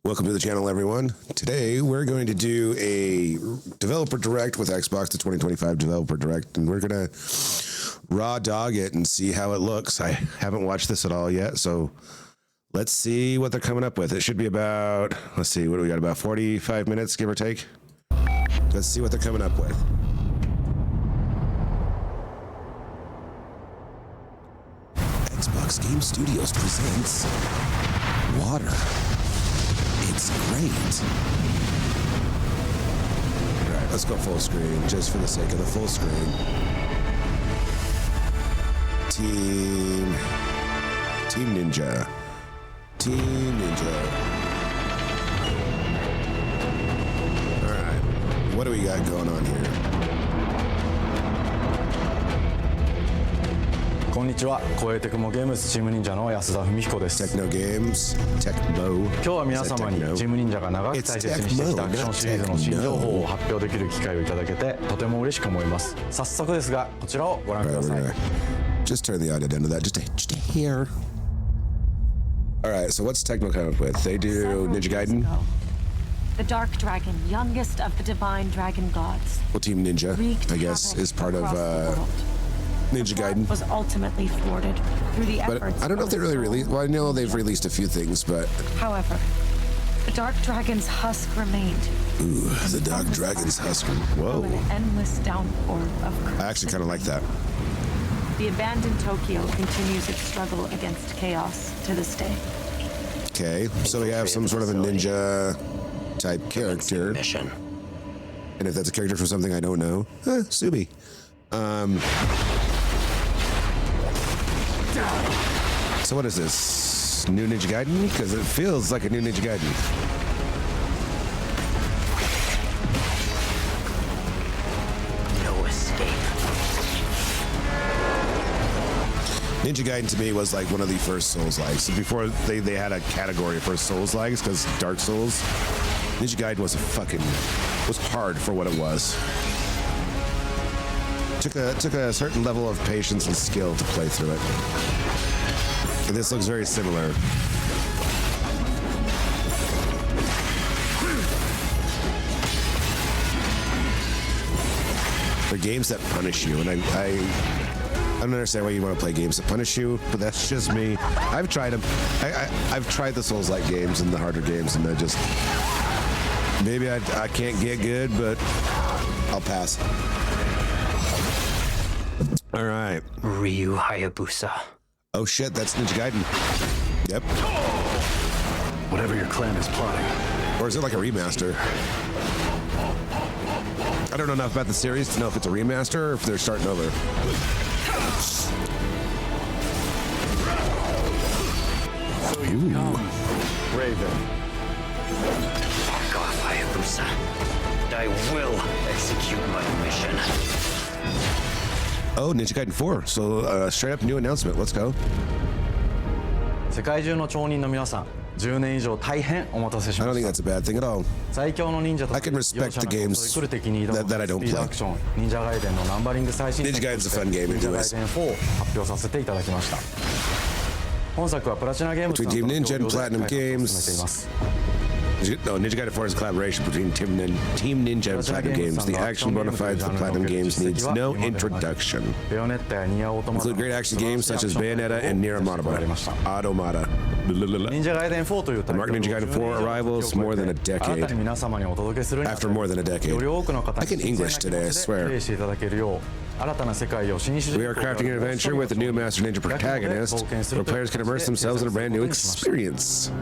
Welcome to the channel, everyone. Today, we're going to do a developer direct with Xbox, the 2025 developer direct, and we're going to raw dog it and see how it looks. I haven't watched this at all yet, so let's see what they're coming up with. It should be about, let's see, what do we got, about 45 minutes, give or take? Let's see what they're coming up with. Xbox Game Studios presents Water. It's great. All right, let's go full screen, just for the sake of the full screen. Team Ninja. Team Ninja. All right, what do we got going on here? こんにちは、光栄テクモゲームズチーム忍者の安田文彦です。 Techno Games, Tecmo. 今日は皆様にチーム忍者が長く大切にしてきたアクションシリーズの新情報を発表できる機会をいただけてとても嬉しく思います。早速ですが、こちらをご覧ください。 Just turn the audio down to that, just a hair. All right, so what's Tecmo come up with? They do Ninja Gaiden. The Dark Dragon, youngest of the divine dragon gods. Well, Team Ninja, I guess, is part of Ninja Gaiden. Was ultimately thwarted through the But efforts. I don't know if they really released. Well, I know they've released a few things, but However, the Dark Dragon's husk remained. ooh, the Dark Dragon's husk. Whoa, An endless downpour of I actually kind of like that. The abandoned Tokyo continues its struggle against chaos to this day. Okay, so we have some sort of a ninja type character, Mission. and if that's a character from something I don't know, Subi. So what is this? New Ninja Gaiden? Because it feels like a new Ninja Gaiden. No escape. Ninja Gaiden to me was like one of the first Souls-likes. So before they had a category for Souls-likes, because Dark Souls, Ninja Gaiden was was hard for what it was. Took a certain level of patience and skill to play through it. And this looks very similar. They're games that punish you, and I don't understand why you want to play games that punish you, but that's just me. I've tried them. I've tried the Souls-like games and the harder games, and I just maybe I can't get good, but I'll pass. All right. Ryu Hayabusa. Oh shit, that's Ninja Gaiden. Yep. Whatever your clan is plotting. Or is it like a remaster? I don't know enough about the series to know if it's a remaster or if they're starting over. Ooh. Raven. Fuck off, Hayabusa. I will execute my mission. Oh, Ninja Gaiden 4. So straight up new announcement. Let's go. 世界中の町人の皆さん、10年以上大変お待たせし I ま don't し think た。 that's a bad thing at all. 最強の忍者と I can respect the games 来る敵に挑む that I don't スピードアクション忍者ガイデンのナンバリング最新 Ninja Gaiden's a fun game 忍者ガイ anyways. デン4を発表させていただきました。本作はプラチナゲームズ Between Team Ninja and Platinum 開発を進めてい Games. ます。 No, Ninja Gaiden 4 is a collaboration between Team Ninja and Platinum Games. The action bona fides of the Platinum Games needs no introduction. ベヨネッタやニアオートマタ Include great action games such as Bayonetta and Nier Automata. 忍者ガイデン4というタイト Mark ルを Ninja Gaiden 4 arrivals more than a 新た decade. に皆様にお届けするにあたって After more than a decade. より多くの方 I に can English today, I 新鮮な気持ちでプレ swear. イしていただけるよう新たな世界を新主人 We are crafting an adventure with a new Master Ninja protagonist where players can immerse themselves in a brand new experience.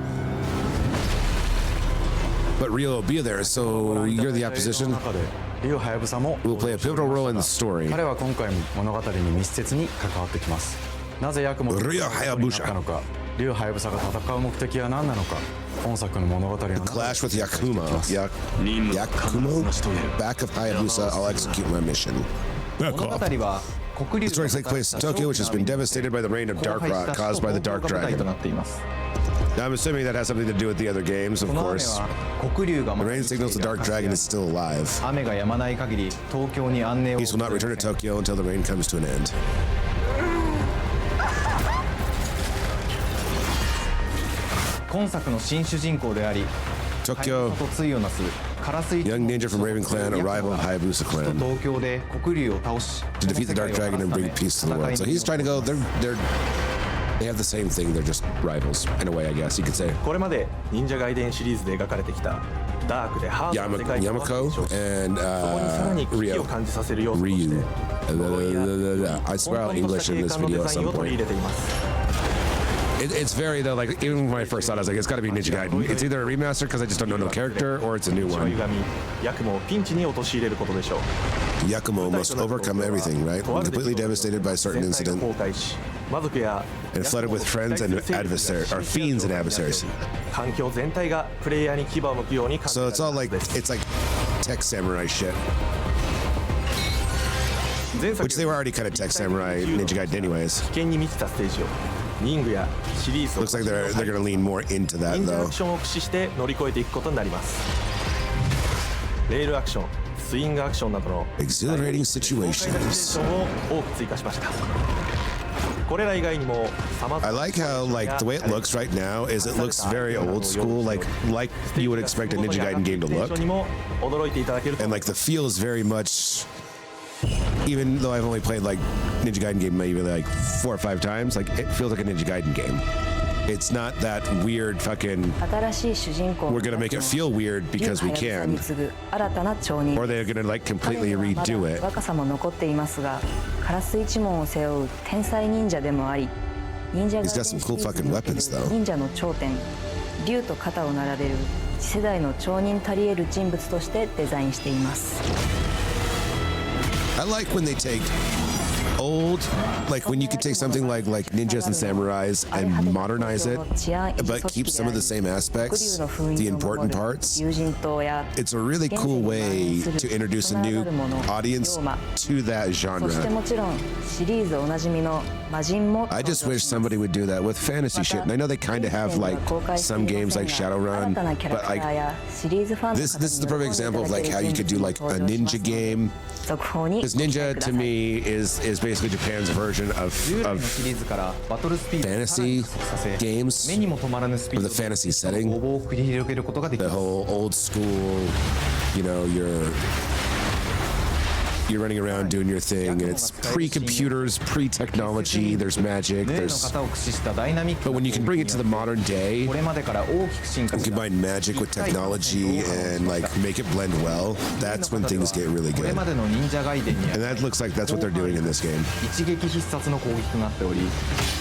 But Ryo will be there, so you're the opposition. リュウハヤブサも We'll play a pivotal role in the story. 彼は今回も物語に密接に関わってきます。なぜヤクモとリュウハヤブサなったのか、リュウハヤブサが戦う目的は何なのか、本作の物語の中で Clash with Yakuma. Yakumo? Back of Hayabusa, I'll execute my mission. Back off. The story takes place in Tokyo, which has been devastated by the reign of Dark Rot caused by the Dark Dragon. Now, I'm assuming that has something to do with the other games, of course. The rain signals the Dark Dragon is still alive. Peace will not return to Tokyo until the rain comes to an end. 今作の新主人公であり Tokyo と対をなすカラスイ young ninja from Raven Clan, a rival of Hayabusa 首都 clan, 東京で黒龍を倒し to defeat the Dark Dragon and bring peace to the world. So he's trying to go. They have the same thing. They're just rivals in a way, I guess you could say. これまで忍者ガイデンシリーズで描かれてきたダークでハードな世界観は Yamako そこに and さらに危機を Ryo. 感じさせる要素として Ryu. I swear I'll 混沌とし English た in 景 this 観の video デ at ザイン some を取り point. 入れています It's very though, like even when I first saw it, I was like, it's got to be Ninja Gaiden. It's either a remaster because I just don't know no character, or it's a new 血は one. 歪みヤクモをピンチに陥れることでしょう Yakumo must overcome everything, right? Completely devastated by a certain 全体 incident が崩壊し魔族や and flooded with friends and adversaries, or fiends and adversaries. 環境全体がプレイヤーに牙を向くように感じ So られ it's る all はず like です it's like tech samurai shit, 前作 which they were already kind of tech samurai Ninja Gaiden anyways. 危険に満ちたステージをリングやシリーズを Looks like they're gonna lean more into that インタラ though. クションを駆使して乗り越えていくことになりますレールアクションスイングアクションなどの Exhilarating 爽快なシチュエー situations. ションを多く追加しましたこれら以外にも様々 I like how like the way it looks right now is it looks very old school, like you would expect a Ninja Gaiden game to look, にも驚いていただけると and like the feel is very much. Even though I've only played like Ninja Gaiden game maybe like 4 or 5 times, like it feels like a Ninja Gaiden game. It's not that weird fucking. 新しい主人公 We're gonna make it feel weird because we can, 新たな町人 or they're gonna like completely 彼には redo まだ it. 若さも残っていますがカラス一門を背負う天才忍者でもあり忍者ガイ He's デ got ン some cool シリーズ fucking における weapons though. 忍者の頂点竜と肩を並べる次世代の町人たり得る人物としてデザインしています I like when they take old, like when you could take something like ninjas and samurais and modernize it, but keep some of the same aspects, the important parts. 友人島や It's a really cool way to introduce a new audience to that そして genre. もちろんシリーズおなじみの魔人も I just wish somebody would do that with fantasy shit. And I know they kind of have like some games like Shadowrun, but like this is the perfect example of like how you could do like a ninja game. Because ninja to me is basically Japan's version 従来のシリーズからバトルスピードをさらに fantasy 加速させ games, 目にも止まらぬスピー of ド the で fantasy 攻 setting, 防を繰り広げることができ the ます whole old school, you know, you're running around doing your thing, and it's pre-computers, pre-technology. There's magic. 例の There's 型を駆使したダイナミック but な when you can bring it to the modern day これまでから大きく進化 and した combine magic with technology and like make it blend well, that's when things get really これ good. までの忍者ガイデンに And that looks like that's what they're doing in this game. 一撃必殺の攻撃となっており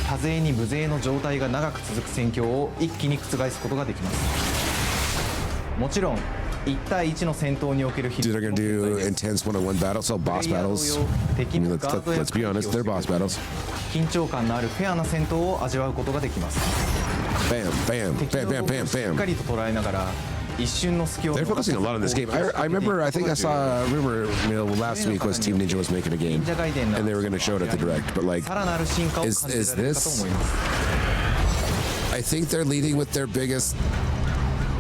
多勢に無勢の状態が長く続く戦況を一気に覆すことができますもちろん1対1の戦闘における Dude, they're gonna do intense one-on-one battles, so boss battles. I mean, let's be honest, they're boss battles. 緊張感のあるフェアな戦闘を味わうことができます Bam, bam, 敵 bam, の bam, 動き bam, をしっか bam. りと捉えながら一瞬の隙を They're focusing a lot on this game. I remember, I think I saw a rumor last week was Team Ninja was making a game, and they were gonna show it at the direct. But like, さらなる進化を感 is じられるかと思います I think they're leading with their biggest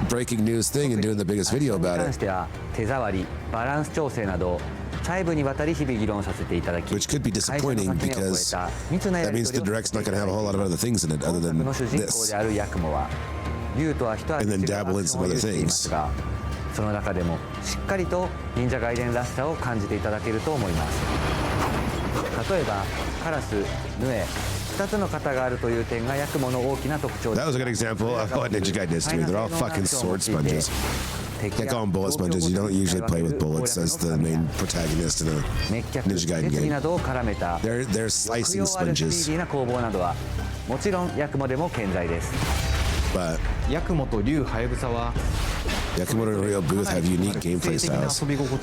breaking news thing and doing the biggest video に about 関 it, しては手触りバランス調整など細部にわたり日々議論させていただき which could be 会社の disappointing 垣根を越 because えた密なや that り means 取 the りを direct's not gonna have a whole lot of other things in it other 本 than 作の主人公 this. であるヤクモは竜とは一味 And then 違う dabble in アクシ some ョンを other 有していますがその中でもしっかりと忍者ガイデンらしさを感じていただけると思います例えばカラス、ヌエ2つの型があるという点がヤクモの大きな特徴 That was a good example of what Ninja Gaiden is to me. They're all fucking sword sponges. Can't call them bullet sponges. You don't usually play with bullets as the main protagonist in a 滅却、 Ninja Gaiden 設備 game. などを絡めた They're 抑 slicing 揚あるスピー sponges, ディーな攻防などはもちろんヤクモでも健在です but ヤクモと竜ハヤブサは Yakumoto and Real Booth have unique gameplay styles.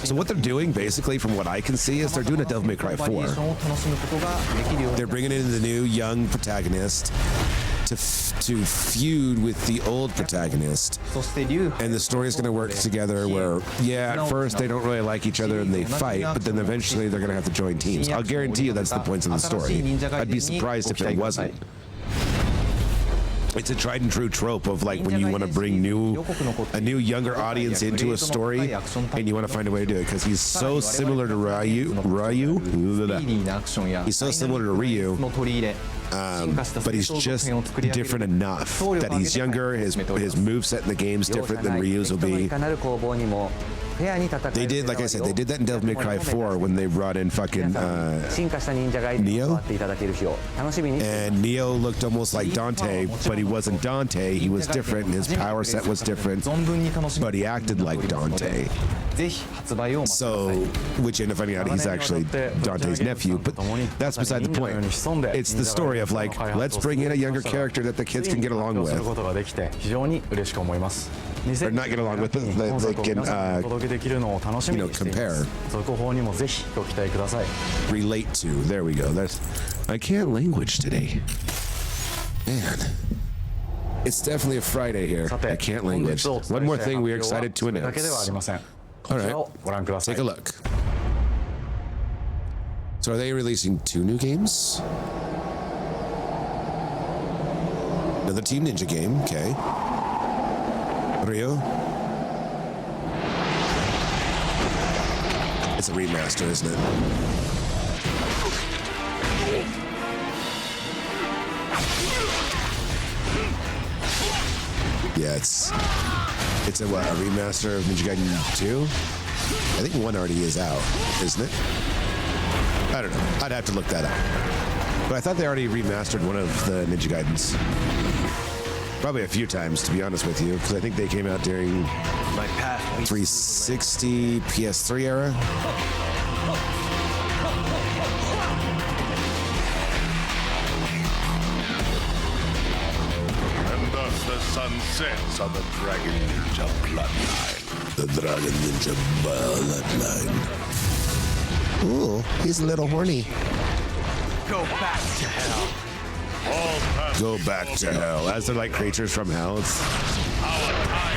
So what they're doing, basically, from what I can see, is they're doing a Devil May Cry 4. バリエーションを楽しむことができるように They're bringing in the new young protagonist to feud with the old protagonist. そして竜 And the story is going to work together where, yeah, at first they don't really like each other and they fight, but then eventually they're going to have to join teams. I'll guarantee you that's the point of the story. I'd be surprised if it wasn't. It's a tried and true trope of like when you want to bring a new younger audience into a story and you want to find a way to do it because he's so similar to Ryu. スピーディーなアクションや He's so similar to Ryu. の取り入れ but he's just different enough that he's younger. His moveset in the game's different than Ryu's will be. They did, like I said, they did that in Devil May Cry 4 when they brought in fucking Neo. And Neo looked almost like Dante, but he wasn't Dante. He was different, and his power set was different, but he acted like Dante. So, which ended up finding out he's actually Dante's nephew, but that's beside the point. It's the story of like, let's bring in a younger character that the kids can get along with. Or not get along with, but they can, compare. Relate to. There we go. I can't language today. Man. It's definitely a Friday here. I can't language. One more thing we are excited to announce. All right, take a look. So are they releasing 2 new games? Another Team Ninja game, okay. Ryo? It's a remaster, isn't it? Yeah, it's a what, a remaster of Ninja Gaiden 2? I think 1 already is out, isn't it? I don't know. I'd have to look that up. But I thought they already remastered one of the Ninja Gaidens. Probably a few times, to be honest with you, because I think they came out during 360 PS3 era. And thus the sun sets on the Dragon Ninja bloodline. The Dragon Ninja bloodline. Ooh, he's a little horny. Go back to hell. Go back to hell. As they're like creatures from hell. It's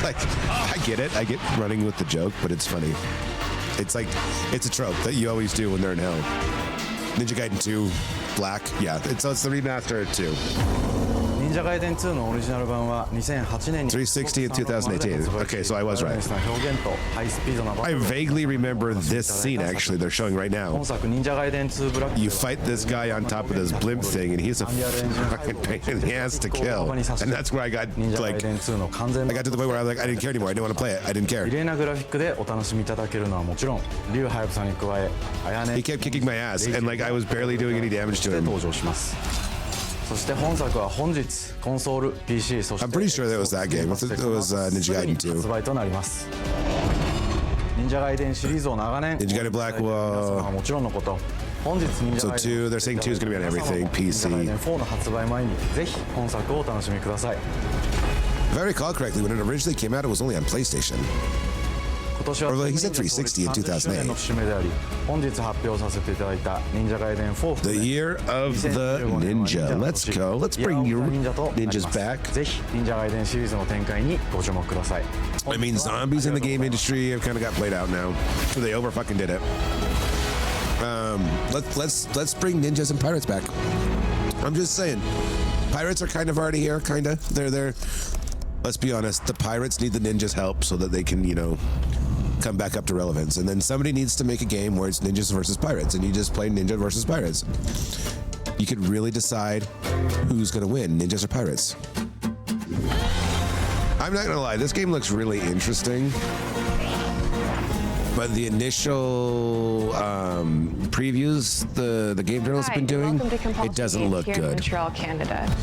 like, I get it. I get running with the joke, but it's funny. It's like, it's a trope that you always do when they're in hell. Ninja Gaiden 2, Black. Yeah, it's the remaster of 2. 忍者ガイデン2のオリジナル版は2008年に 360 in 2018. Okay, so I was right. 表現とハイスピードなバト I ル vaguely remember this scene, actually, they're showing right now. 本作忍者ガイデン2ブラック You fight this guy on top of this blimp thing, and he's a fucking pain in the ass to kill. And that's where I got, 忍者ガイ like, デン2の完全 I got to the point where I was like, I didn't care anymore. I didn't want to play it. I didn't care. 綺麗なグラフィックでお楽しみいただけるのはもちろんリュウハヤブサに加え綾音 He kept kicking my ass, and like I was barely doing any damage to で him. 登場しますそして本作は本日コンソール PC そして I'm pretty sure that was that game. It was Ninja Gaiden 2. 発売となります忍者ガイデンシリーズを長年 Ninja Gaiden Black 皆様はもちろんのこと本日忍者 So ガイデン 2, they're saying 2 is going to be on everything, 忍者ガイデン PC. 4の発売前にぜひ本作をお楽しみください If I recall correctly, when it originally came out, it was only on PlayStation. 今年は Or like he said 360 in 30周年の節目であり本日発表させていただいた忍者ガイデン4 The year of the ninja. Let's go. Let's bring your ninjas back. ぜひ忍者ガイデンシリーズの展開にご注目ください I mean, zombies in the game industry have kind of got played out now. They over fucking did it. Let's bring ninjas and pirates back. I'm just saying, pirates are kind of already here, kind of. They're there. Let's be honest. The pirates need the ninjas' help so that they can, come back up to relevance. And then somebody needs to make a game where it's ninjas versus pirates, and you just play ninja versus pirates. You could really decide who's going to win, ninjas or pirates. I'm not gonna lie, this game looks really interesting, but the initial previews the game journals have been doing, it doesn't look here in good. Montreal, Canada.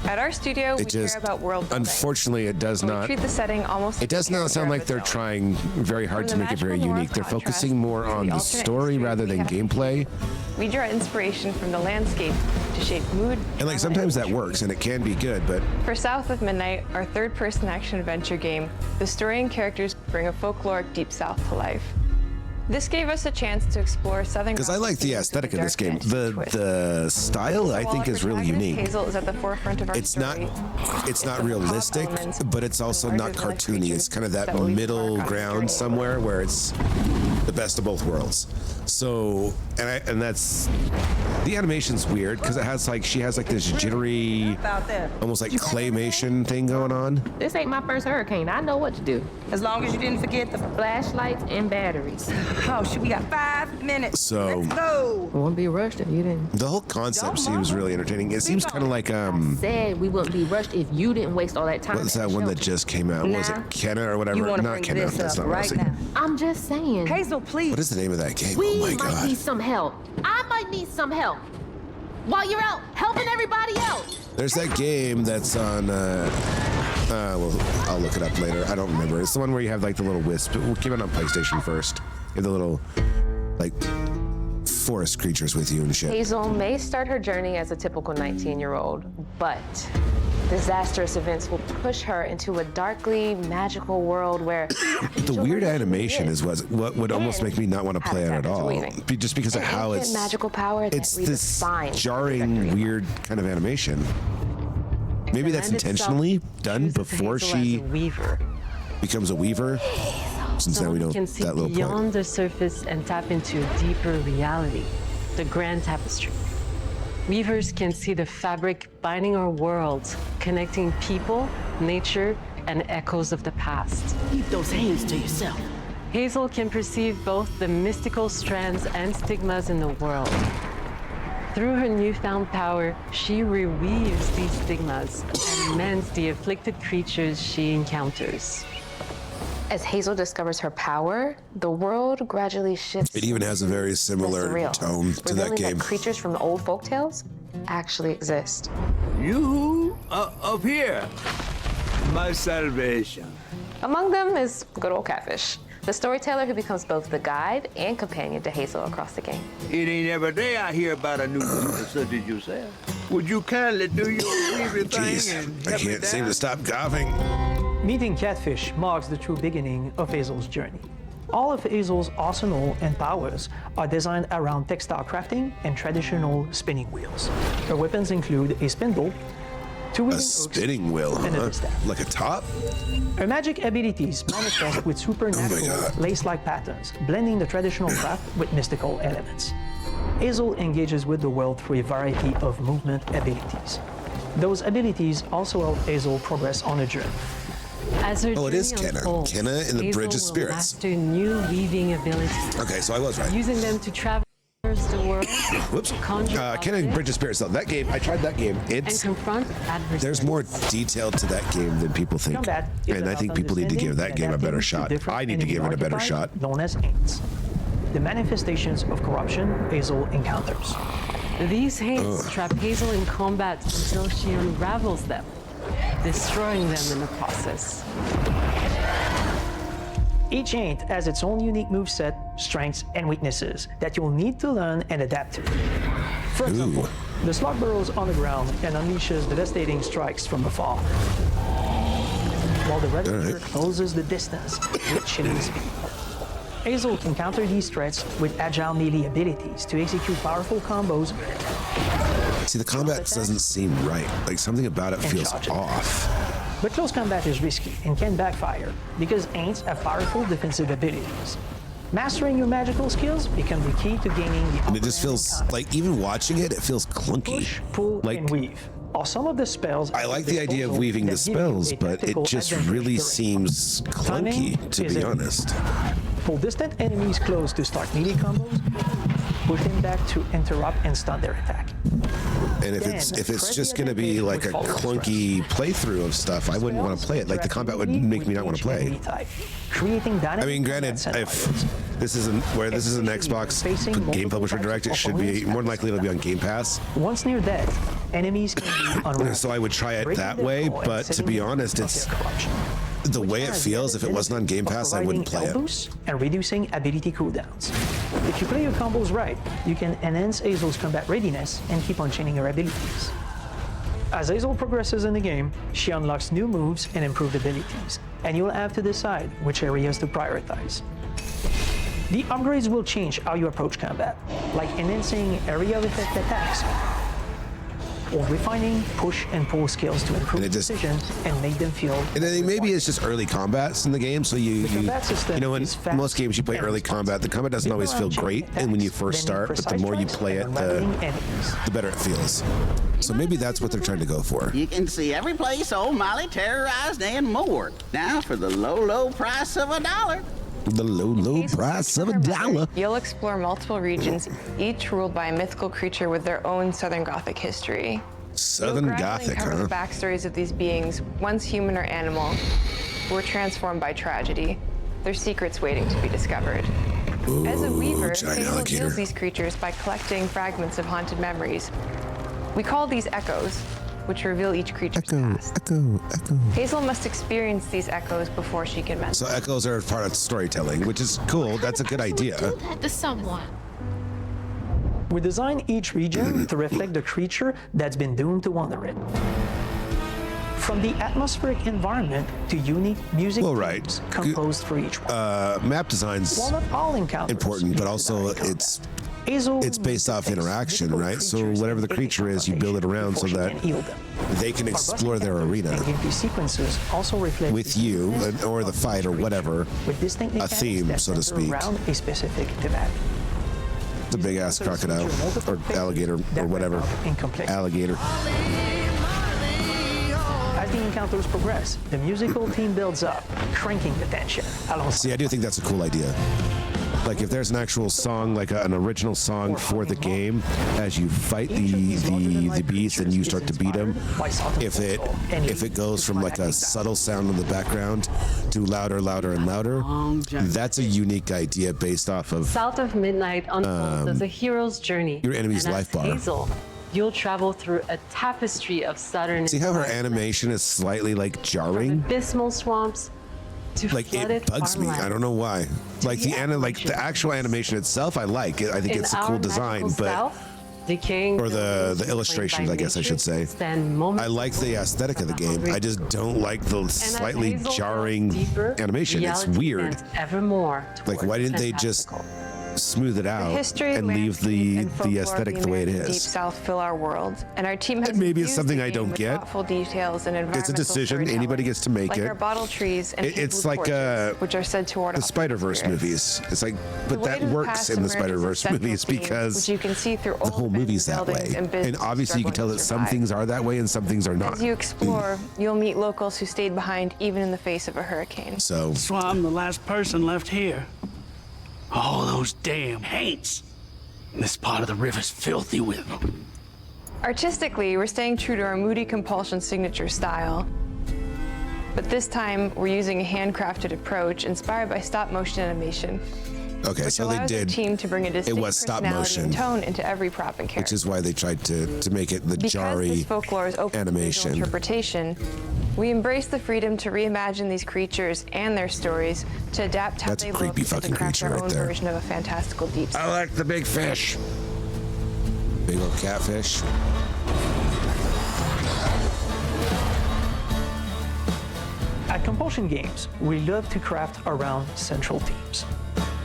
At our studio, we It just, care about world building. unfortunately, it does We not. treat the setting almost It does not sound like they're trying very hard to make it very unique. They're focusing more on the story rather than gameplay. We draw inspiration from the landscape to shape mood. And like sometimes that works and it can be good, but For South of Midnight, our third-person action-adventure game, the story and characters bring a folkloric Deep South to life. This gave us a chance to explore Southern. because I like the aesthetic of this game. The The style I think is really unique. Hazel is at the forefront of our It's not story. realistic, but it's also not cartoony. It's kind of that middle ground somewhere where it's the best of both worlds. So, and that's the animation's weird because it has like she has like this jittery, almost like claymation thing going on. This ain't my first hurricane. I know what to do. As long as you didn't forget the Flashlights and batteries. Oh, shit, we got 5 minutes. So let's go. Wouldn't be rushed if you didn't. the whole concept seems really entertaining. It seems kind of like Said we wouldn't be rushed if you didn't waste all that time. what's that one that just came out? Was it Kenna or whatever? You want to Not bring Kenna. this That's up not what I right was saying. now. I'm just saying. Hazel, please. What is the name of that game? We Oh my might god. need some help. I might need some help. While you're out helping everybody else. There's that game that's on. Well, I'll look it up later. I don't remember. It's the one where you have like the little wisp. It came out on PlayStation first. You have the little like forest creatures with you and shit. Hazel may start her journey as a typical 19-year-old, but disastrous events will push her into a darkly magical world where The weird animation is what would almost make me not want to play it at all. Just because of how it's magical power that it's this jarring, trajectory. weird kind of animation. Maybe that's intentionally done before she becomes a weaver. Since now we know can see that little beyond point. the surface and tap into a deeper reality, the grand tapestry. Weavers can see the fabric binding our worlds, connecting people, nature, and echoes of the past. Keep those hands to yourself. Hazel can perceive both the mystical strands and stigmas in the world. Through her newfound power, she reweaves these stigmas and mends the afflicted creatures she encounters. As Hazel discovers her power, the world gradually shifts. It even has a very similar surreal, tone to that revealing game. creatures from the old folktales actually exist. You up here, my salvation. Among them is good old Catfish, the storyteller who becomes both the guide and companion to Hazel across the game. It ain't every day I hear about a new weaver such as yourself. Would you kindly do your weaving thing Jeez, and I help me can't seem down? to stop coughing. Meeting Catfish marks the true beginning of Hazel's journey. All of Hazel's arsenal and powers are designed around textile crafting and traditional spinning wheels. Her weapons include a spindle, 2 A wooden spinning wheel, and a huh? distaff. Like a top? Her magic abilities manifest with supernatural God. lace-like patterns, blending the traditional craft with mystical elements. Hazel engages with the world through a variety of movement abilities. Those abilities also help Hazel progress on her journey. As her Oh, it is journey Kenna. unfolds, Kenna in the Hazel Bridge of will Spirits. master new weaving abilities, Okay, so I was right. using them to traverse the world, Whoops. conjure Kenna objects, Bridge of Spirits. though. That game, I tried that game. and It's confront adversaries. there's more detail to that game than people think, Combat is and I about think people need to give that understanding game a and better adapting shot. different I need to enemy give it a better archetypes shot. known as Aints. The manifestations of corruption Hazel encounters. These hates trap Hazel in combat until she unravels them, destroying them in the process. Each Aint has its own unique moveset, strengths, and weaknesses that you'll need to learn and adapt to. For example, the slug burrows on the ground and unleashes devastating strikes from afar, while the Ravager closes the distance with chilling speed. Hazel can counter these threats with agile melee abilities to execute powerful combos. See, the combat doesn't seem right. Like something about it feels off. But close combat is risky and can backfire because Aints have powerful defensive abilities. Mastering your magical skills become the key to gaining the And it just feels like, even watching it, it feels clunky. pull, Like, and weave. Or some of the spells. I like the idea of weaving the spells, but it just really seems clunky, to be honest. Pull distant enemies close to start melee combos. Push them back to interrupt and stun their attack. And if it's just going to be like a clunky playthrough of stuff, I wouldn't want to play it. Like the combat would make me not want to play. Creating I mean, granted, if this is an Xbox game publisher direct, it should be more than likely it'll be on Game Pass. Once near death, enemies can be unraveled. So I would try it that way, but to be honest, it's the way it feels. If it wasn't on Game Pass, I wouldn't play it. And reducing ability cooldowns. If you play your combos right, you can enhance Hazel's combat readiness and keep on chaining her abilities. As Hazel progresses in the game, she unlocks new moves and improved abilities, and you'll have to decide which areas to prioritize. The upgrades will change how you approach combat, like enhancing area of effect attacks, or refining push and pull skills to improve precision and make them feel. And then maybe it's just early combats in the game. So you know, in most games you play early combat, the combat doesn't always feel great, and when you first start, but the more you play it, the better it feels. So maybe that's what they're trying to go for. You can see every place old Molly terrorized and more. Now for the low, low price of $1. The low price of $1. You'll explore multiple regions, each ruled by a mythical creature with their own Southern Gothic history. Southern Gothic, Cover huh? the backstories of these beings, once human or animal, who were transformed by tragedy. Their secrets waiting to be discovered. Ooh, As a weaver, giant Hazel alligator. heals these creatures by collecting fragments of haunted memories. We call these echoes, which reveal each creature's past. Echo. Hazel must experience these echoes before she can mend So them. echoes are part of storytelling, which is cool. That's a good idea. Do that to someone. We design each region to reflect the creature that's been doomed to wander it. From the atmospheric environment to unique music themes composed for each one. Map design's While not all encounters important, but also it's based off interaction, right? So whatever the creature is, you build it around so that they can explore their arena Gameplay sequences also reflect with you, or the fight, or whatever, with distinct a mechanics theme, that so to center speak. around a specific thematic. The big ass crocodile or alligator or whatever. Alligator. As the encounters progress, the musical theme builds up, cranking the tension. See, I do think that's a cool idea. Like if there's an actual song, like an original song for the game, as you fight the beast and you start to beat them, if it goes from like a subtle sound in the background to louder and louder, that's a unique idea based off of South of Midnight unfolds as a hero's journey. your enemy's and as life bar. Hazel, you'll travel through a tapestry of Saturn. See how her animation is slightly like jarring? Abysmal swamps to Like flooded it bugs me. I don't know why. Like the actual animation itself, I like it. I think it's a cool design, but or the illustrations, I guess I should say. I like the aesthetic of the game. I just don't like the slightly jarring animation. It's weird. Like why didn't they just smooth it out History, and leave the aesthetic the way it Deep is? South fill our world, and our team has And maybe it's infused something the I game don't with get. thoughtful details and It's a environmental decision. storytelling, Anybody gets to make like it. our bottle trees and It's blue like porches, which are said to ward the off Spider-Verse spirits. movies. It's like, but The way that to the works past in the emerges as Spider-Verse central movies theme, because which you can see through the whole movie's that way. And obviously you can tell that some things are that way and some things are not. As you explore, you'll meet locals who stayed behind even in the face of a hurricane. So That's why I'm the last person left here. All those damn haints. This part of the river's filthy with them. Artistically, we're staying true to our Moody Compulsion signature style. But this time, we're using a handcrafted approach inspired by stop-motion animation. Okay, which so they allows the did. team to bring a distinct It was stop personality and motion, tone into every prop and character. which is why they tried to make it the Because jarry this folklore is open to visual animation. interpretation, we embrace the freedom to reimagine these creatures and their stories to adapt how That's a they creepy look fucking and to craft creature our right own there. version of a fantastical deep. I like the big fish. Big old catfish. At Compulsion Games, we love to craft around central themes.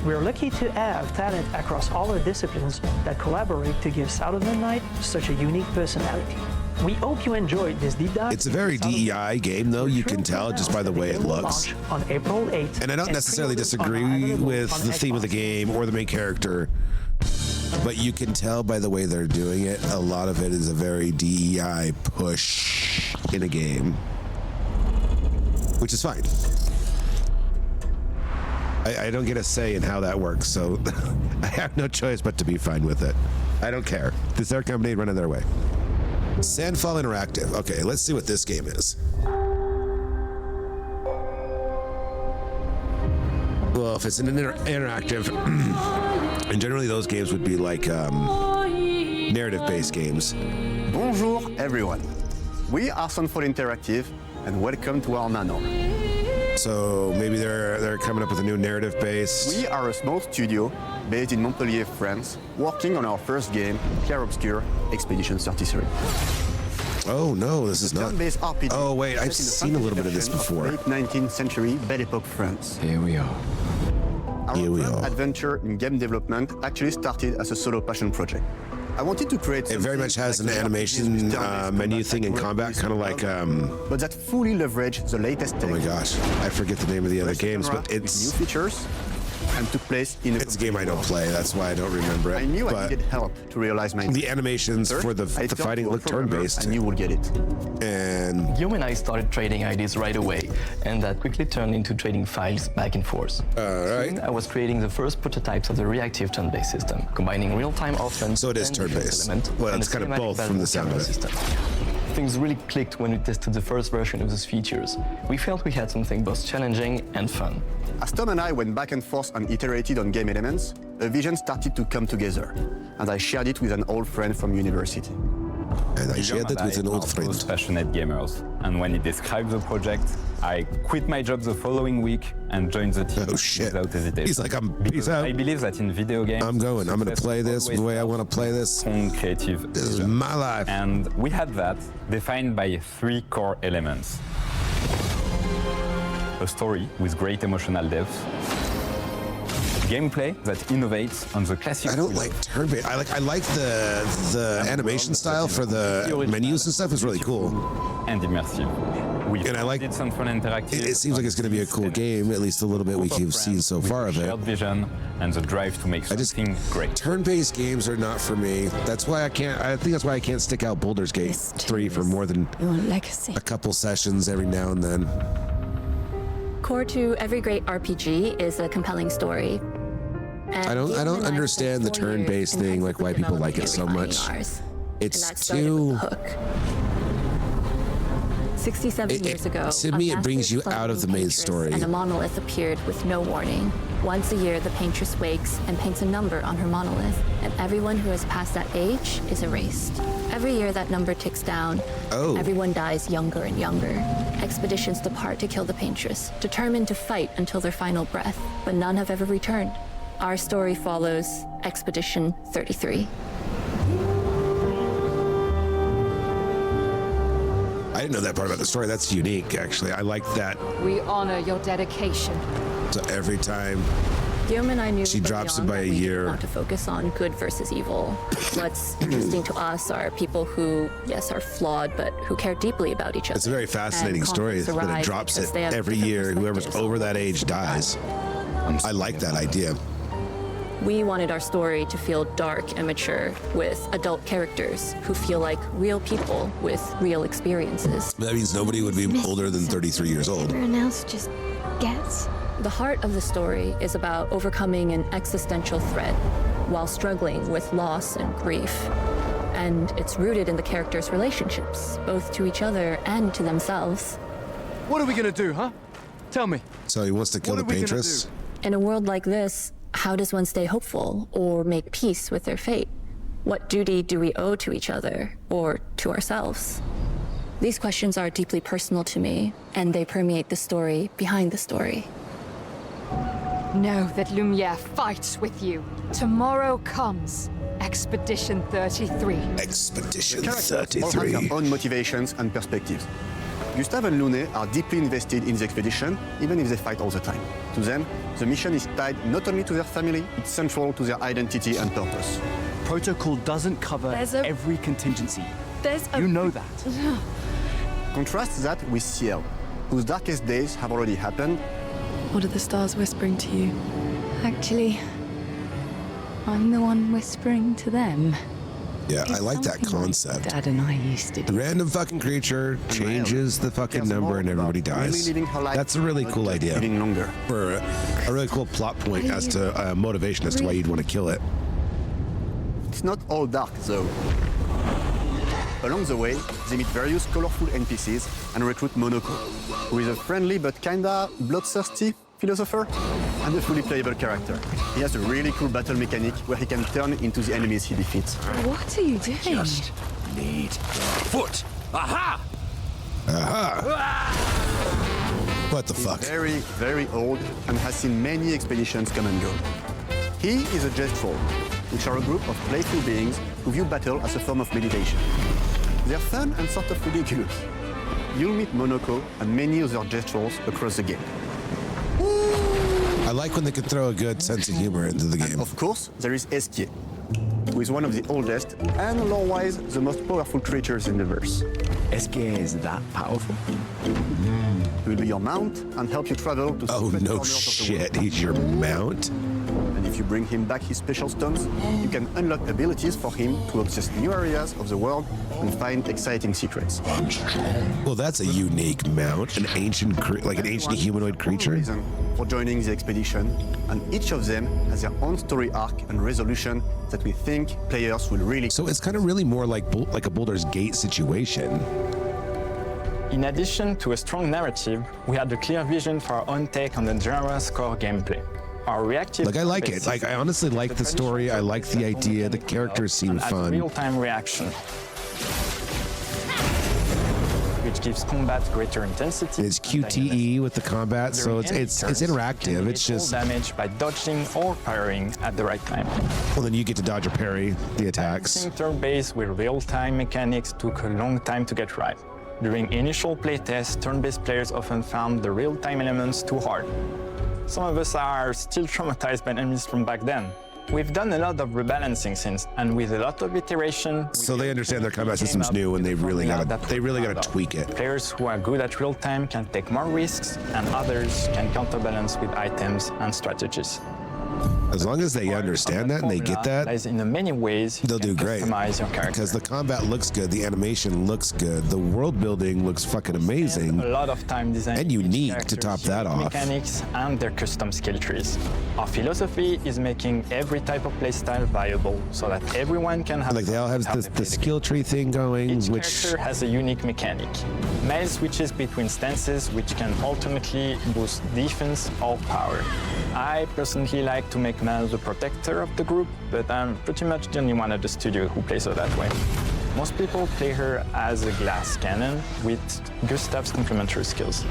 We're lucky to have talent across all our disciplines that collaborate to give South of Midnight such a unique personality. We hope you enjoyed this deep dive. It's a very DEI game, though. You can tell just by the way it looks. On April 8th. And I don't necessarily disagree with the theme of the game or the main character, but you can tell by the way they're doing it, a lot of it is a very DEI push in a game, which is fine. I don't get a say in how that works, so I have no choice but to be fine with it. I don't care. This is their company running their way. Sandfall Interactive. Okay, let's see what this game is. Well, if it's an interactive, and generally those games would be like narrative-based games. Bonjour, everyone. We are Sandfall Interactive, and welcome to our manor. So maybe they're coming up with a new narrative-based. We are a small studio based in Montpellier, France, working on our first game, Clair Obscur Expedition 33. Oh no, this is not. Turn-based RPG. Oh wait, I've set in seen the a little bit of this fashion before. Late 19th century Belle Epoque France. Here we are. Our adventure in game development actually started as a solo passion project. I wanted to create. It very much has an animation menu thing in combat, kind of like. But that fully leverage the latest. Oh my gosh, I forget the name of the other games, but it's new features. And took place in it's a game I don't play. That's why I don't remember it. I knew but I needed help to realize my. The animations for the fighting look turn-based. And you will get it. And Guillaume and I started trading ideas right away, and that quickly turned into trading files back and forth. Soon, I was creating the first prototypes of the reactive turn-based system, combining real-time offense. So it is turn-based. Well, it's kind of both from the sound of it. Things really clicked when we tested the first version of those features. We felt we had something both challenging and fun. As Tom and I went back and forth and iterated on game elements, a vision started to come together, and I shared it with an old friend from university. And I shared it with an old friend. Both passionate gamers, and when he described the project, I quit my job the following week and joined the team without hesitation. He's like, peace out. I believe that in video games, I'm going to play this the way I want to play this. Strong creative. This is my life. And we had that defined by 3 core elements. A story with great emotional depth. Gameplay that innovates on the classic. I don't like turn-based. I like the animation style for the menus and stuff is really cool. And immersive. And I like it. It seems like it's going to be a cool game, at least a little bit we've seen so far of it. Shared vision and the drive to make something great. Turn-based games are not for me. That's why I can't. I think that's why I can't stick out Baldur's Gate 3 for more than a couple sessions every now and then. Core to every great RPG is a compelling story. I don't understand the turn-based thing, like why people like it so much. It's too. 67 years ago, to me, it brings you out of the main story. And a monolith appeared with no warning. Once a year, the paintress wakes and paints a number on her monolith, and everyone who has passed that age is erased. Every year, that number ticks down. Everyone dies younger and younger. Expeditions depart to kill the paintress, determined to fight until their final breath, but none have ever returned. Our story follows Expedition 33. I didn't know that part about the story. That's unique, actually. I like that. We honor your dedication. So every time Guillaume and I knew she drops it by a we year. Want to focus on good versus evil. What's interesting to us are people who, yes, are flawed, but who care deeply about each other. It's a very fascinating story that it drops it every year. Whoever's over that age dies. I like that idea. We wanted our story to feel dark and mature, with adult characters who feel like real people with real experiences. That means nobody would be older than 33 years old. Everyone else just gets. The heart of the story is about overcoming an existential threat while struggling with loss and grief. And it's rooted in the characters' relationships, both to each other and to themselves. What are we gonna do, huh? Tell me. So he wants to kill the paintress? In a world like this, how does one stay hopeful or make peace with their fate? What duty do we owe to each other or to ourselves? These questions are deeply personal to me, and they permeate the story behind the story. Know that Lumiere fights with you. Tomorrow comes Expedition 33. Expedition The characters all have their own motivations and perspectives. Gustave and Lune are deeply invested in the expedition, even if they fight all the time. To them, the mission is tied not only to their family, it's central to their identity and purpose. Protocol doesn't cover every contingency. You know that. Contrast that with Ciel, whose darkest days have already happened. What are the stars whispering to you? Actually, I'm the one whispering to them. Yeah, I like that concept. Dad and I used to. The random fucking creature changes the fucking number and everybody dies. That's a really cool idea. For a really cool plot point as to motivation as to why you'd want to kill it. It's not all dark, though. Along the way, they meet various colorful NPCs and recruit Monoko, who is a friendly but kinda bloodthirsty philosopher and a fully playable character. He has a really cool battle mechanic where he can turn into the enemies he defeats. What are you doing? Just need foot. Aha! Aha! What the fuck? He's very, very old and has seen many expeditions come and go. He is a Gestrol, which are a group of playful beings who view battle as a form of meditation. They're fun and sort of ridiculous. You'll meet Monoko and many other Gestrols across the game. I like when they can throw a good sense of humor into the game. And of course, there is Esquier. who is one of the oldest and lore-wise the most powerful creatures in the verse. Eske is that powerful? He will be your mount and help you travel to Oh, secret no corners of the shit. world. He's your mount? And if you bring him back his special stones, you can unlock abilities for him to access new areas of the world and find exciting secrets. Well, that's a unique mount. An ancient, like an ancient humanoid creature? Reason for joining the expedition, and each of them has their own story arc and resolution that we think players will really. So it's kind of really more like a Baldur's Gate situation. In addition to a strong narrative, we had a clear vision for our own take on the genre's core gameplay. Our reactive. Like I like it. Like I honestly like the story. I like the idea. The characters seem fun. Real-time reaction, which gives combat greater intensity. It's QTE with the combat, so it's interactive. It's just damage by dodging or parrying at the right time. Well, then you get to dodge or parry the attacks. Turn-based with real-time mechanics took a long time to get right. During initial playtests, turn-based players often found the real-time elements too hard. Some of us are still traumatized by enemies from back then. We've done a lot of rebalancing since, and with a lot of iteration. So they understand their combat system's new, and they really gotta tweak it. Players who are good at real-time can take more risks, and others can counterbalance with items and strategies. As long as they understand that and they get that, in many ways, they'll do great. Because the combat looks good, the animation looks good, the world building looks fucking amazing. A lot of time designing and unique to top that off. Mechanics and their custom skill trees. Our philosophy is making every type of playstyle viable so that everyone can have. Like they all have the skill tree thing going, Each which character has a unique mechanic. Melee switches between stances, which can ultimately boost defense or power. I personally like to make Mel the protector of the group, but I'm pretty much the only one at the studio who plays her that way. Most people play her as a glass cannon with Gustav's complementary skills.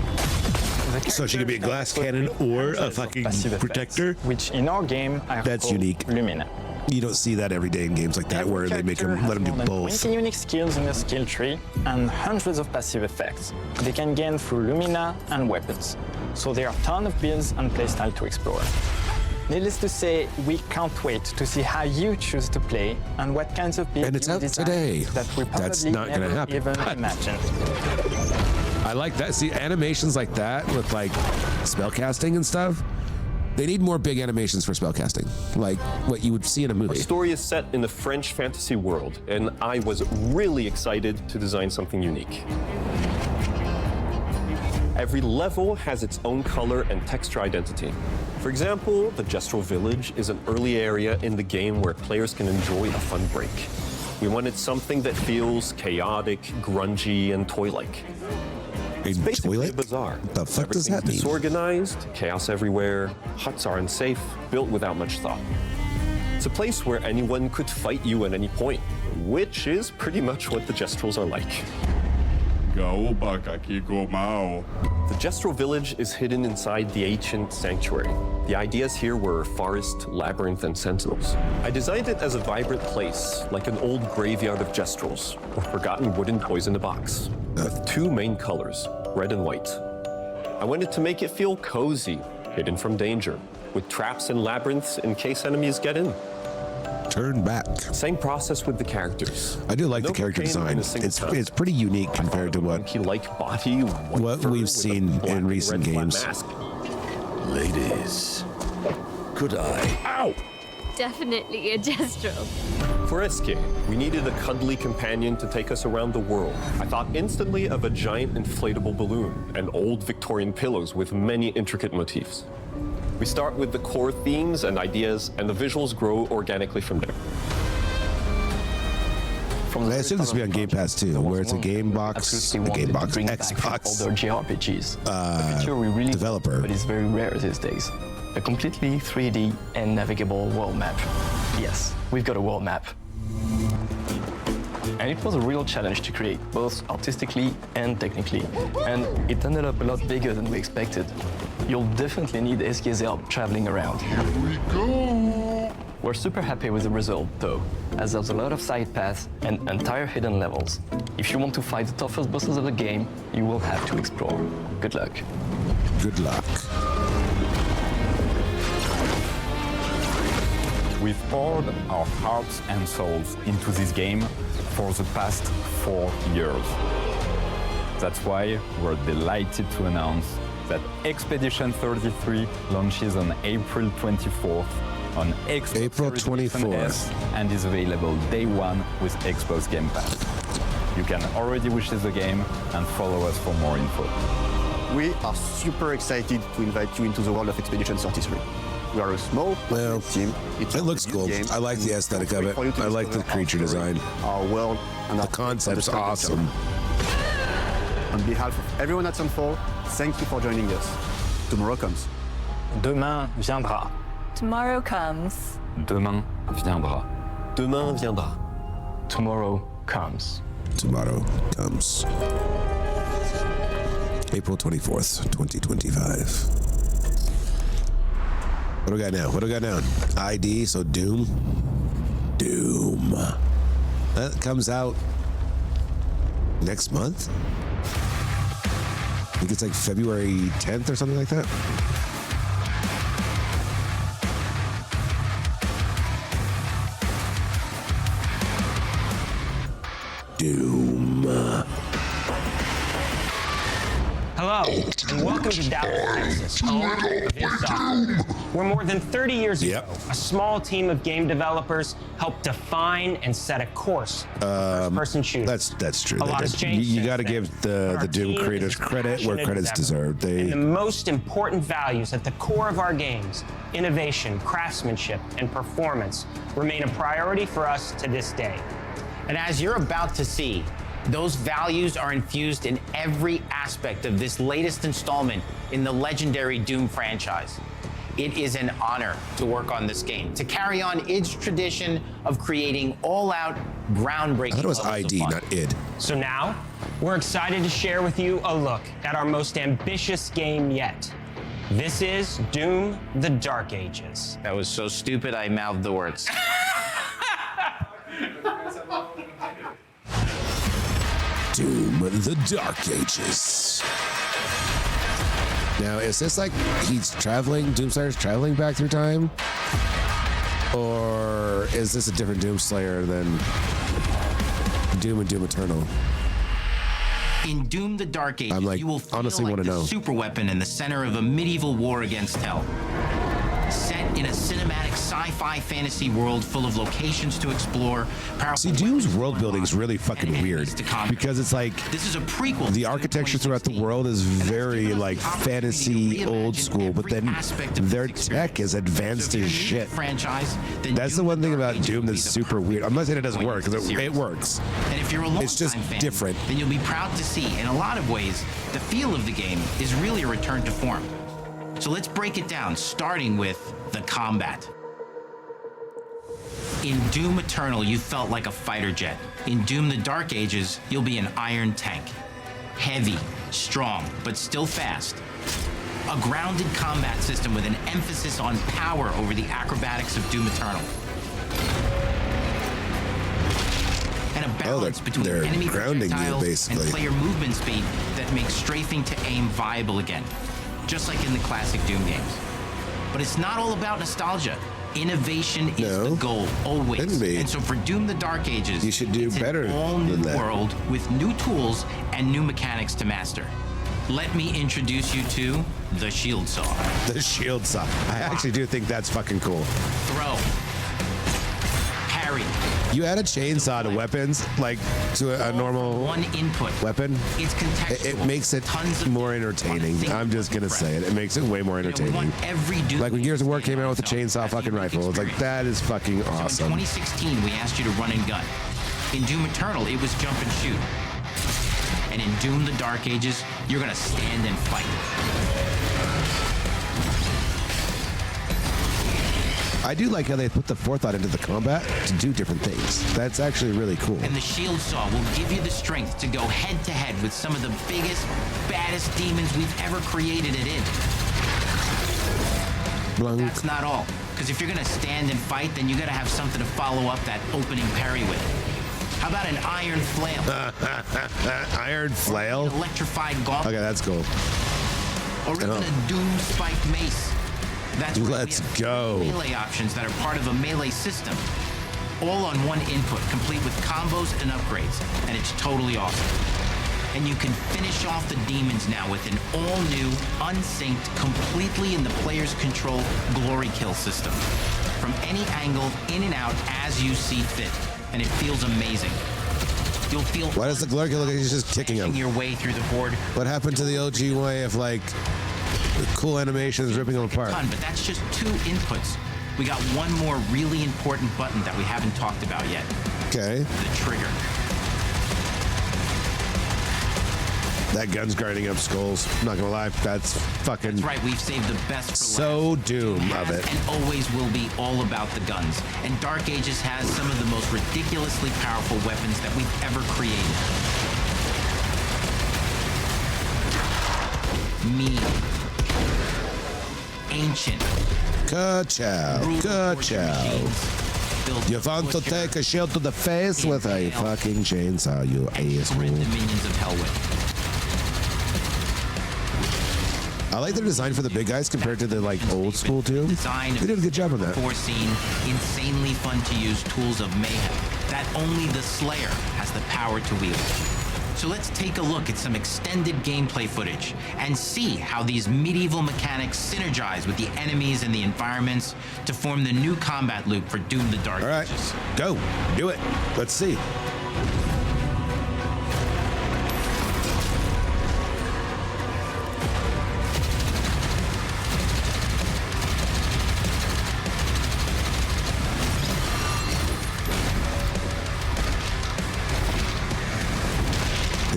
So she could be a glass cannon or a fucking protector? Which in our game, That's unique. Lumina. You don't see that every day in games like that where they make them let them do both. 20 unique skills in the skill tree and hundreds of passive effects they can gain through Lumina and weapons. So there are a ton of builds and playstyle to explore. Needless to say, we can't wait to see how you choose to play and what kinds of builds And it's you out design today. that we probably That's not gonna never happen. even imagined. I like that. See, animations like that with like spellcasting and stuff, they need more big animations for spellcasting, like what you would see in a Our movie. story is set in the French fantasy world, and I was really excited to design something unique. Every level has its own color and texture identity. For example, the Gestural Village is an early area in the game where players can enjoy a fun break. We wanted something that feels chaotic, grungy, and toy-like. It's basically a bazaar. The fuck does that mean? Disorganized, chaos everywhere, huts are unsafe, built without much thought. It's a place where anyone could fight you at any point, which is pretty much what the Gestrals are like. The Gestral Village is hidden inside the ancient sanctuary. The ideas here were forest, labyrinth, and sentinels. I designed it as a vibrant place, like an old graveyard of Gestrals, or forgotten wooden toys in a box, with two main colors, red and white. I wanted to make it feel cozy, hidden from danger, with traps and labyrinths in case enemies get in. Turn back. Same process with the characters. I do like the character design. It's pretty unique compared to what we've seen in recent games. Ladies, could I? Ow! Definitely a Gestral. For Eske, we needed a cuddly companion to take us around the world. I thought instantly of a giant inflatable balloon and old Victorian pillows with many intricate motifs. We start with the core themes and ideas, and the visuals grow organically from there. I assume this will be on Game Pass too, where it's a Xbox, Xbox, older JRPGs. Developer. But it's very rare these days. A completely 3D and navigable world map. Yes, we've got a world map. And it was a real challenge to create, both artistically and technically. And it ended up a lot bigger than we expected. You'll definitely need Eske's help traveling around. Here we go! We're super happy with the result, though, as there's a lot of side paths and entire hidden levels. If you want to fight the toughest bosses of the game, you will have to explore. Good luck. Good luck. We've poured our hearts and souls into this game for the past 4 years. That's why we're delighted to announce that Expedition 33 launches on April 24th on Xbox April Series 24th. S and is available day one with Xbox Game Pass. You can already wish the game and follow us for more info. We are super excited to invite you into the world of Expedition 33. We are a small team. It looks cool. Game. I like the aesthetic of it. I like the creature design. Our world and the concept's awesome. On behalf of everyone at Sunfall, thank you for joining us. Tomorrow comes. Demain viendra. Tomorrow comes. Demain viendra. Demain viendra. Tomorrow comes. Tomorrow comes. April 24th, 2025. What do we got now? What do we got now? ID, so Doom. Doom. That comes out next month? I think it's like February 10th or something like that. Doom. Hello, and welcome to Dallas, Texas, home of id Software. Where more than 30 years ago, a small team of game developers helped define and set a course for first-person shooters. That's true. A lot has changed You since got to then, give but the our Doom team creators is credit where passionate credit's as ever. deserved. And the most important values at the core of our games, innovation, craftsmanship, and performance, remain a priority for us to this day. And as you're about to see, those values are infused in every aspect of this latest installment in the legendary Doom franchise. It is an honor to work on this game, to carry on id's tradition of creating all-out, groundbreaking I thought it was levels of ID, fun. not id. So now, we're excited to share with you a look at our most ambitious game yet. This is Doom: The Dark Ages. That was so stupid I mouthed the words. Doom: The Dark Ages. Now, is this like he's traveling, Doomslayer's traveling back through time? Or is this a different Doomslayer than Doom and Doom Eternal? In Doom: The Dark Ages, you will feel honestly like wanna the know. superweapon in the center of a medieval war against hell. Set in a cinematic sci-fi fantasy world full of locations to explore. See, Doom's world building is really fucking weird because it's like this is a prequel. The architecture throughout the world is very like fantasy, old school, but then their tech is advanced as shit. Franchise, That's the one thing about Doom that's super weird. I'm not saying it doesn't work because it works. And if you're a It's just longtime fan, different. then you'll be proud to see, in a lot of ways, the feel of the game is really a return to form. So let's break it down, starting with the combat. In Doom Eternal, you felt like a fighter jet. In Doom: The Dark Ages, you'll be an iron tank. Heavy, strong, but still fast. A grounded combat system with an emphasis on power over the acrobatics of Doom Eternal. And a balance between they're enemy grounding you, projectiles basically. and player movement speed that makes strafing to aim viable again, just like in the classic Doom games. But it's not all about nostalgia. Innovation is the goal, always. Couldn't be. And so for Doom: The Dark Ages, You should do it's better an all-new than that. world with new tools and new mechanics to master. Let me introduce you to the Shield Saw. The Shield Saw. I actually do think that's fucking cool. Throw. Parry. You add a chainsaw to weapons, like to a normal One input. weapon. It's contextual. It makes it more entertaining. I'm just gonna say it. It makes it way more entertaining. Every Doom Like when Gears of War came out with the chainsaw fucking rifle, it's like that is fucking In awesome. 2016, we asked you to run and gun. In Doom Eternal, it was jump and shoot. And in Doom: The Dark Ages, you're gonna stand and fight. I do like how they put the forethought into the combat to do different things. That's actually really cool. And the Shield Saw will give you the strength to go head to head with some of the biggest, baddest demons we've ever created at id. Blunk. That's not all. Because if you're gonna stand and fight, then you gotta have something to follow up that opening parry with. How about an iron flail? Iron flail? Electrified gauntlet. Okay, that's cool. Or even a doom spiked mace. That's right, Let's we have go. melee options that are part of a melee system, all on one input, complete with combos and upgrades, and it's totally awesome. And you can finish off the demons now with an all-new, unsynced, completely in the player's control glory kill system. From any angle, in and out, as you see fit, and it feels amazing. You'll feel. Why does the glory kill look like he's just kicking him? Your way through the board. What happened to the OG way of like the cool animations ripping them apart? But that's just 2 inputs. We got one more really important button that we haven't talked about yet. Okay. The trigger. That gun's grinding up skulls. I'm not gonna lie, that's fucking. That's right, we've saved the best for so last. Doom of it. And always will be all about the guns. And Dark Ages has some of the most ridiculously powerful weapons that we've ever created. Mean. Ancient. Ka-chow. Ka-chow. You want to take a shield to the face with a fucking chainsaw, you asshole. Minions of Hellwind. I like the design for the big guys compared to the like old school too. They did a good job on that. Foreseen, insanely fun to use tools of mayhem that only the Slayer has the power to wield. So let's take a look at some extended gameplay footage and see how these medieval mechanics synergize with the enemies and the environments to form the new combat loop for Doom the Dark Ages. Go, do it. Let's see.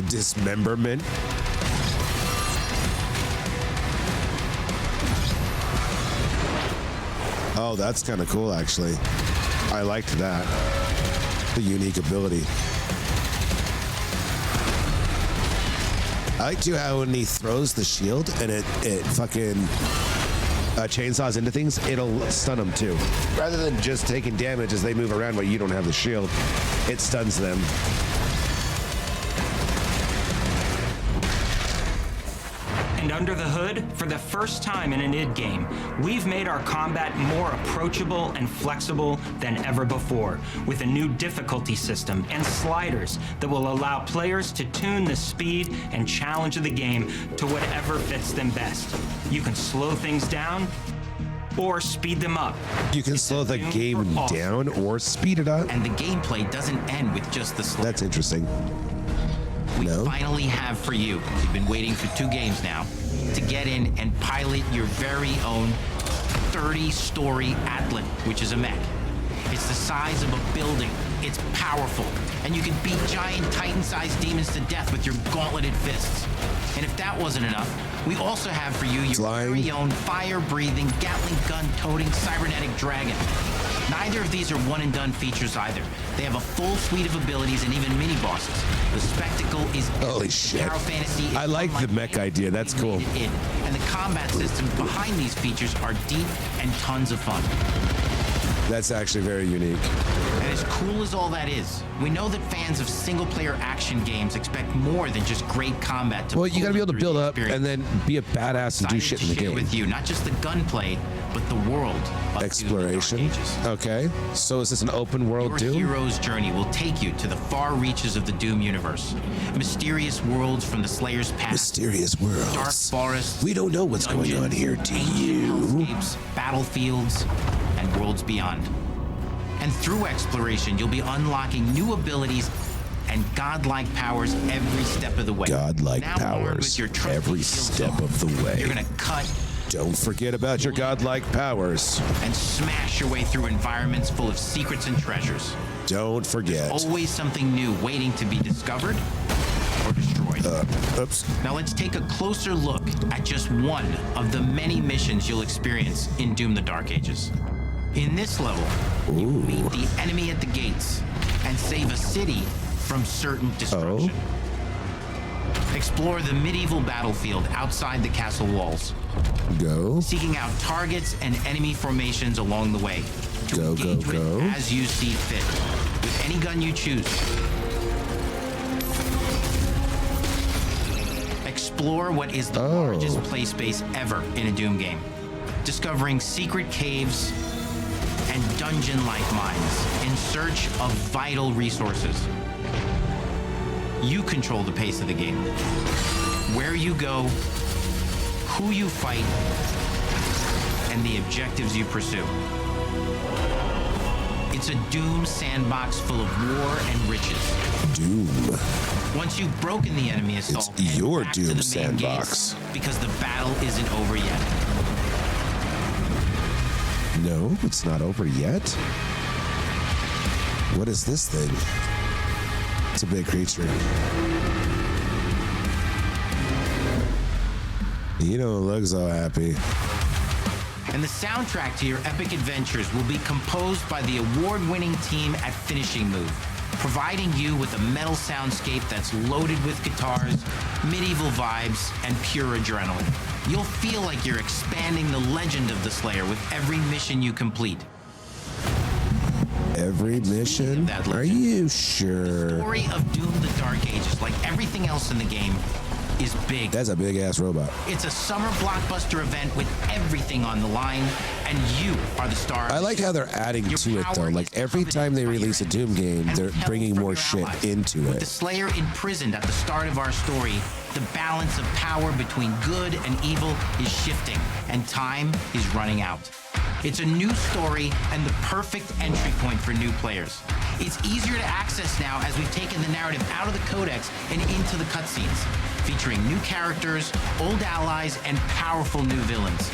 Dismemberment. Oh, that's kind of cool, actually. I liked that. The unique ability. I like too how when he throws the shield and it fucking chainsaws into things, it'll stun them too. Rather than just taking damage as they move around while you don't have the shield, it stuns them. And under the hood, for the first time in an id game, we've made our combat more approachable and flexible than ever before, with a new difficulty system and sliders that will allow players to tune the speed and challenge of the game to whatever fits them best. You can slow things down or speed them up. You can slow the game down or speed it up. And the gameplay doesn't end with just the Slayer. That's interesting. We finally have for you, you've been waiting for 2 games now, to get in and pilot your very own 30-story Atlan, which is a mech. It's the size of a building, it's powerful, and you can beat giant Titan-sized demons to death with your gauntleted fists. And if that wasn't enough, we also have for you your very own fire-breathing, Gatling gun-toting cybernetic dragon. Neither of these are one-and-done features either. They have a full suite of abilities and even mini-bosses. The spectacle is holy shit. Arrow Fantasy I like the mech idea. That's cool. And the combat systems behind these features are deep and tons of fun. That's actually very unique. And as cool as all that is, we know that fans of single-player action games expect more than just great combat. Well, you gotta be able to build up and then be a badass and do shit in the game. With you, not just the gunplay, but the world. Exploration. Okay. So is this an open world Your Doom? hero's journey will take you to the far reaches of the Doom universe. Mysterious worlds from the Slayer's past. Mysterious worlds. Dark forests. We don't know what's going on here, do you? Hellscapes, battlefields, and worlds beyond. And through exploration, you'll be unlocking new abilities and godlike powers every step of the way. Godlike Now armed with powers your trusty every shield step of the way. You're gonna cut. Don't forget about your godlike powers. And smash your way through environments full of secrets and treasures. Don't forget. Always something new waiting to be discovered or destroyed. Oops. Now let's take a closer look at just one of the many missions you'll experience in Doom the Dark Ages. In this level, you meet the enemy at the gates and save a city from certain destruction. Explore the medieval battlefield outside the castle walls. Go. Seeking out targets and enemy formations along the way. Go, go, go. As you see fit, with any gun you choose. Explore what is the largest play space ever in a Doom game. discovering secret caves and dungeon-like mines in search of vital resources. You control the pace of the game. Where you go, who you fight, and the objectives you pursue. It's a Doom sandbox full of war and riches. Doom. Once you've broken the enemy assault, it's your head back Doom to the main sandbox. gates, because the battle isn't over yet. No, it's not over yet. What is this thing? It's a big creature. You don't look so happy. And the soundtrack to your epic adventures will be composed by the award-winning team at Finishing Move, providing you with a metal soundscape that's loaded with guitars, medieval vibes, and pure adrenaline. You'll feel like you're expanding the legend of the Slayer with every mission you complete. Every mission? Are you sure? The story of Doom the Dark Ages, like everything else in the game, is big. That's a big-ass robot. It's a summer blockbuster event with everything on the line, and you are the star. I like how they're adding to it, though. Like, every time they release a Doom game, they're bringing more shit into With the it. Slayer imprisoned at the start of our story, the balance of power between good and evil is shifting, and time is running out. It's a new story and the perfect entry point for new players. It's easier to access now as we've taken the narrative out of the codex and into the cutscenes, featuring new characters, old allies, and powerful new villains.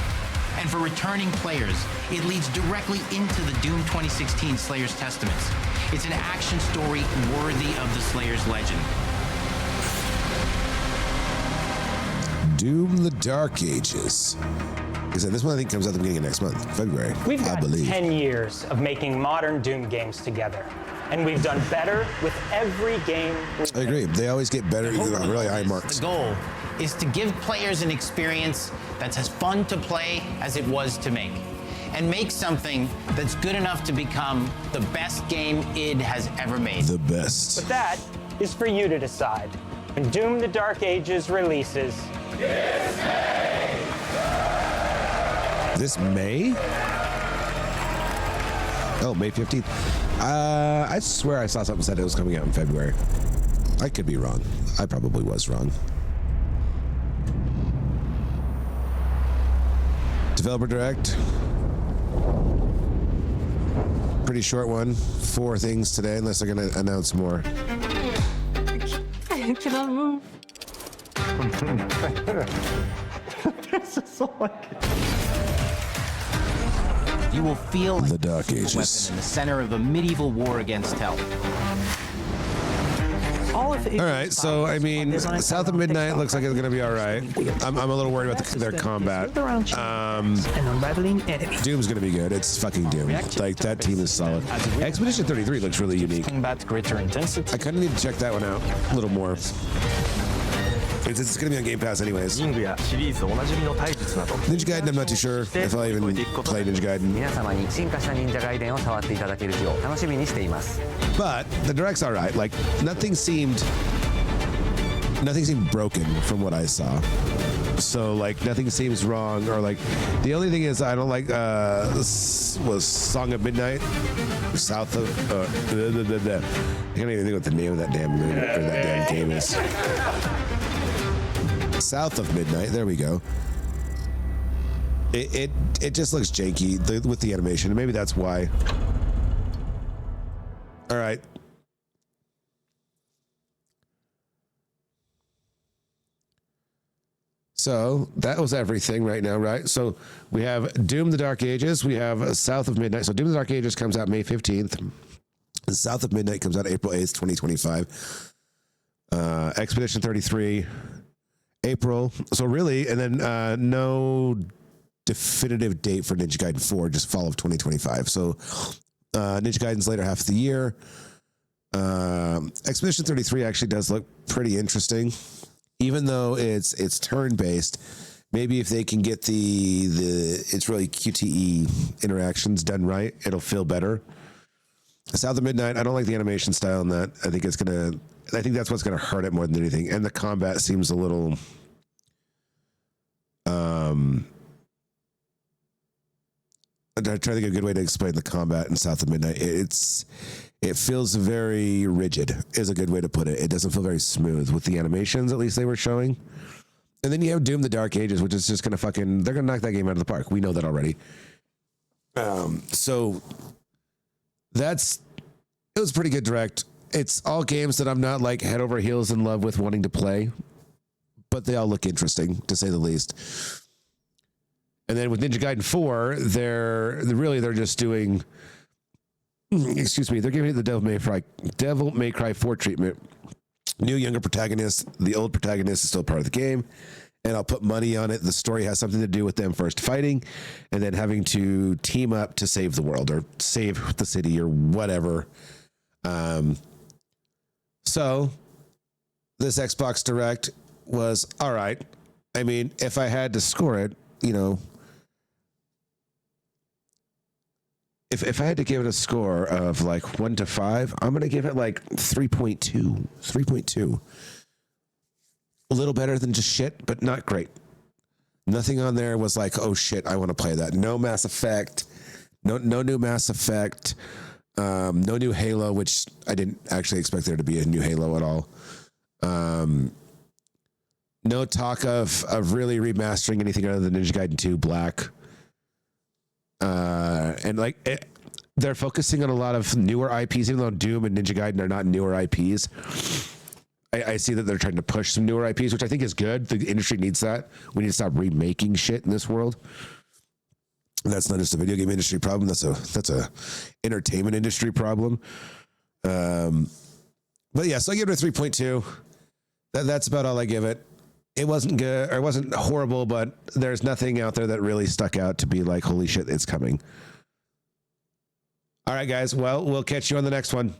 And for returning players, it leads directly into the Doom 2016 Slayer's Testaments. It's an action story worthy of the Slayer's legend. Doom the Dark Ages. Like I said, this one I think comes out at the beginning of next month, February. We've I got believe. 10 years of making modern Doom games together, and we've done better with every game. I agree. They always get better, really high marks. The goal is to give players an experience that's as fun to play as it was to make, and make something that's good enough to become the best game id has ever made. The best. But that is for you to decide. When Doom the Dark Ages releases, This May? Oh, May 15th. I swear I saw something said it was coming out in February. I could be wrong. I probably was wrong. Developer Direct. Pretty short one. 4 things today, unless they're going to announce more. I cannot move. This is so like You will feel like the Dark a Ages weapon in the center of a medieval war against hell. All right, so I mean, South of Midnight looks like it's gonna be all right. I'm a little worried about their combat. Doom's gonna be good. It's fucking Doom. Like, that team is solid. Expedition 33 looks really unique. Combat greater intensity. I kind of need to check that one out a little more. It's gonna be on Game Pass anyways. Ninja Gaiden, I'm not too sure if I'll even play Ninja Gaiden. 皆様に進化した忍者ガイデンを触っていただける日を楽しみにしています。 But the direct's all right. Like, nothing seemed broken from what I saw. So, like, nothing seems wrong, or like, the only thing is I don't like was Song of Midnight, South of I can't even think what the name of that damn movie or that damn game is. South of Midnight. There we go. It just looks janky with the animation, and maybe that's why. All right. So that was everything right now, right? So we have Doom the Dark Ages. We have South of Midnight. So Doom the Dark Ages comes out May 15th. And South of Midnight comes out April 8th, 2025. Expedition 33, April. So really, and then no definitive date for Ninja Gaiden 4, just fall of 2025. So Ninja Gaiden's later half of the year. Expedition 33 actually does look pretty interesting, even though it's turn-based. Maybe if they can get the it's really QTE interactions done right, it'll feel better. South of Midnight, I don't like the animation style in that. I think that's what's gonna hurt it more than anything. And the combat seems a little I'm trying to think of a good way to explain the combat in South of Midnight. It feels very rigid, is a good way to put it. It doesn't feel very smooth with the animations, at least they were showing. And then you have Doom: The Dark Ages, which is just going to they're going to knock that game out of the park. We know that already. So it was a pretty good direct. It's all games that I'm not like head over heels in love with wanting to play, but they all look interesting to say the least. And then with Ninja Gaiden 4, they're just doing, they're giving it the Devil May Cry 4 treatment. New younger protagonist, the old protagonist is still part of the game, and I'll put money on it. The story has something to do with them first fighting and then having to team up to save the world or save the city or whatever. So this Xbox Direct was all right. I mean, if I had to score it, if I had to give it a score of like 1 to 5, I'm going to give it like 3.2. A little better than just shit, but not great. Nothing on there was like, oh shit, I want to play that. No Mass Effect, no new Mass Effect, no new Halo, which I didn't actually expect there to be a new Halo at all. No talk of really remastering anything other than Ninja Gaiden 2 Black. And they're focusing on a lot of newer IPs, even though Doom and Ninja Gaiden are not newer IPs. I see that they're trying to push some newer IPs, which I think is good. The industry needs that. We need to stop remaking shit in this world. That's not just a video game industry problem. That's a entertainment industry problem. But yeah, so I give it a 3.2. That's about all I give it. It wasn't good, or it wasn't horrible, but there's nothing out there that really stuck out to be like, holy shit, it's coming. All right, guys. Well, we'll catch you on the next one.